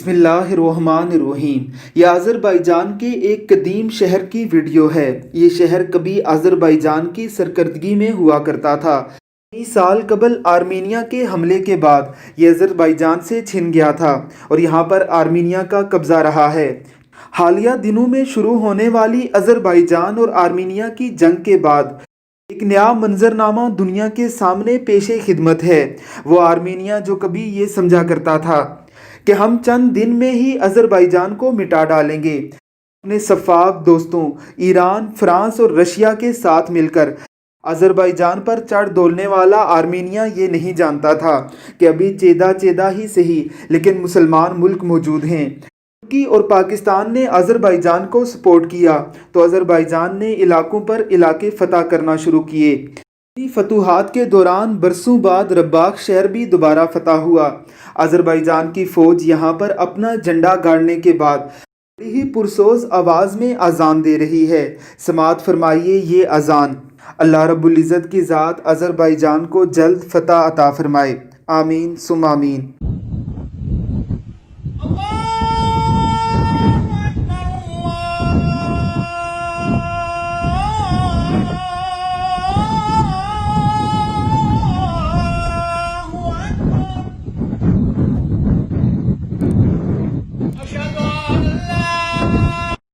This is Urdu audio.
بسم اللہ الرحمن الرحیم۔ یہ آذربائیجان کے ایک قدیم شہر کی ویڈیو ہے۔ یہ شہر کبھی آذربائیجان کی سرکردگی میں ہوا کرتا تھا۔ 20 سال قبل آرمینیا کے حملے کے بعد یہ آذربائیجان سے چھن گیا تھا اور یہاں پر آرمینیا کا قبضہ رہا ہے۔ حالیہ دنوں میں شروع ہونے والی آذربائیجان اور آرمینیا کی جنگ کے بعد ایک نیا منظرنامہ دنیا کے سامنے پیش خدمت ہے۔ وہ آرمینیا جو کبھی یہ سمجھا کرتا تھا کہ ہم چند دن میں ہی آذربائیجان کو مٹا ڈالیں گے، اپنے شفاق دوستوں ایران، فرانس اور رشیا کے ساتھ مل کر آذربائیجان پر چڑھ دولنے والا آرمینیا یہ نہیں جانتا تھا کہ ابھی چیدہ ہی صحیح لیکن مسلمان ملک موجود ہیں۔ ترکی اور پاکستان نے آذربائیجان کو سپورٹ کیا تو آذربائیجان نے علاقوں پر علاقے فتح کرنا شروع کیے۔ فتوحات کے دوران برسوں بعد رباق شہر بھی دوبارہ فتح ہوا۔ آذربائیجان کی فوج یہاں پر اپنا جھنڈا گاڑنے کے بعد بڑی ہی پرسوز آواز میں اذان دے رہی ہے۔ سماعت فرمائیے یہ اذان۔ اللہ رب العزت کی ذات آذربائیجان کو جلد فتح عطا فرمائے، آمین ثم آمین۔